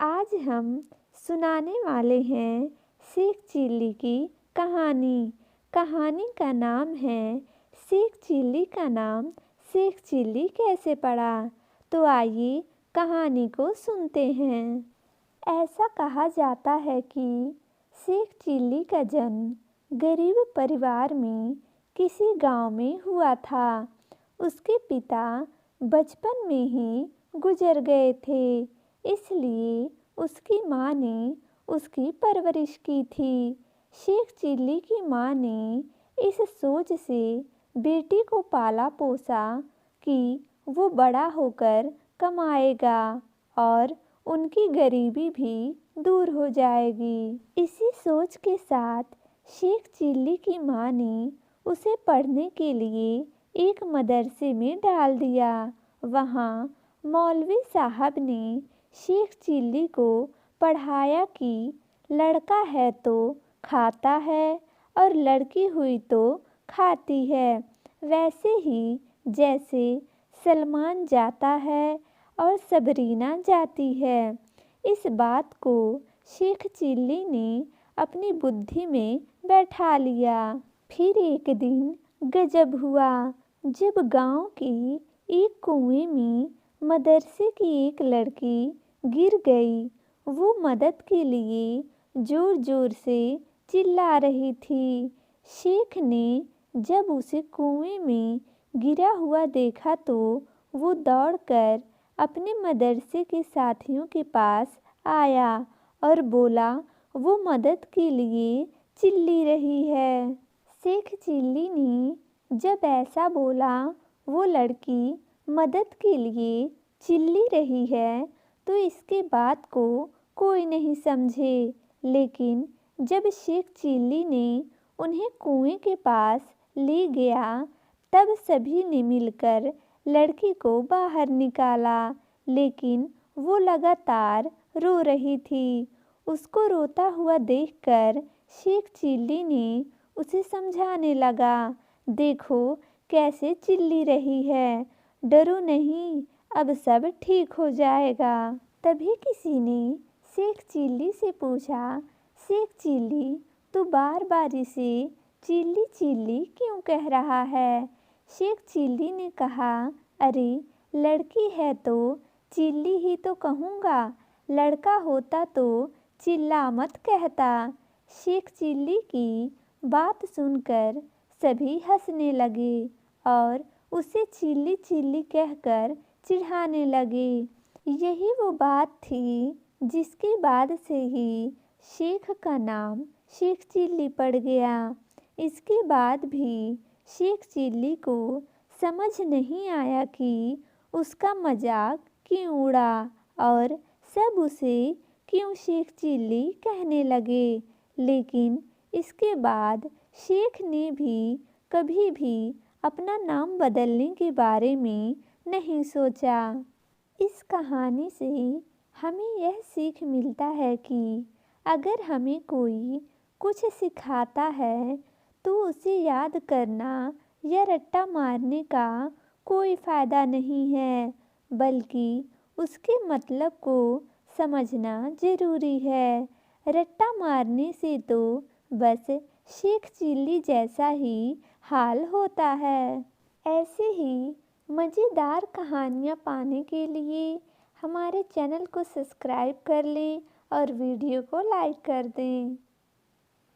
आज हम सुनाने वाले हैं शेख चिल्ली की कहानी। कहानी का नाम है शेख चिल्ली का नाम शेख चिल्ली कैसे पड़ा। तो आइए कहानी को सुनते हैं। ऐसा कहा जाता है कि शेख चिल्ली का जन्म गरीब परिवार में किसी गांव में हुआ था। उसके पिता बचपन में ही गुजर गए थे, इसलिए उसकी माँ ने उसकी परवरिश की थी। शेख चिल्ली की माँ ने इस सोच से बेटी को पाला पोसा कि वो बड़ा होकर कमाएगा और उनकी गरीबी भी दूर हो जाएगी। इसी सोच के साथ शेख चिल्ली की माँ ने उसे पढ़ने के लिए एक मदरसे में डाल दिया। वहाँ मौलवी साहब ने शेख चिल्ली को पढ़ाया कि लड़का है तो खाता है और लड़की हुई तो खाती है, वैसे ही जैसे सलमान जाता है और सबरीना जाती है। इस बात को शेख चिल्ली ने अपनी बुद्धि में बैठा लिया। फिर एक दिन गजब हुआ जब गांव के एक कुएं में मदरसे की एक लड़की गिर गई। वो मदद के लिए जोर जोर से चिल्ला रही थी। शेख ने जब उसे कुएं में गिरा हुआ देखा तो वो दौड़कर अपने मदरसे के साथियों के पास आया और बोला, वो मदद के लिए चिल्ली रही है। शेख चिल्ली ने जब ऐसा बोला, वो लड़की मदद के लिए चिल्ली रही है, तो इसके बात को कोई नहीं समझे। लेकिन जब शेख चिल्ली ने उन्हें कुएं के पास ले गया, तब सभी ने मिलकर लड़की को बाहर निकाला। लेकिन वो लगातार रो रही थी। उसको रोता हुआ देखकर शेख चिल्ली ने उसे समझाने लगा, देखो कैसे चिल्ली रही है, डरो नहीं, अब सब ठीक हो जाएगा। तभी किसी ने शेख चिल्ली से पूछा, शेख चिल्ली तू बार बार इसे चिल्ली चिल्ली क्यों कह रहा है। शेख चिल्ली ने कहा, अरे लड़की है तो चिल्ली ही तो कहूँगा, लड़का होता तो चिल्ला मत कहता। शेख चिल्ली की बात सुनकर सभी हंसने लगे और उसे चिल्ली चिल्ली कहकर चिढ़ाने लगे। यही वो बात थी जिसके बाद से ही शेख का नाम शेख चिल्ली पड़ गया। इसके बाद भी शेख चिल्ली को समझ नहीं आया कि उसका मजाक क्यों उड़ा और सब उसे क्यों शेख चिल्ली कहने लगे। लेकिन इसके बाद शेख ने भी कभी भी अपना नाम बदलने के बारे में नहीं सोचा। इस कहानी से हमें यह सीख मिलता है कि अगर हमें कोई कुछ सिखाता है तो उसे याद करना या रट्टा मारने का कोई फ़ायदा नहीं है, बल्कि उसके मतलब को समझना ज़रूरी है। रट्टा मारने से तो बस शेख चिल्ली जैसा ही हाल होता है। ऐसे ही मज़ेदार कहानियाँ पाने के लिए हमारे चैनल को सब्सक्राइब कर लें और वीडियो को लाइक कर दें।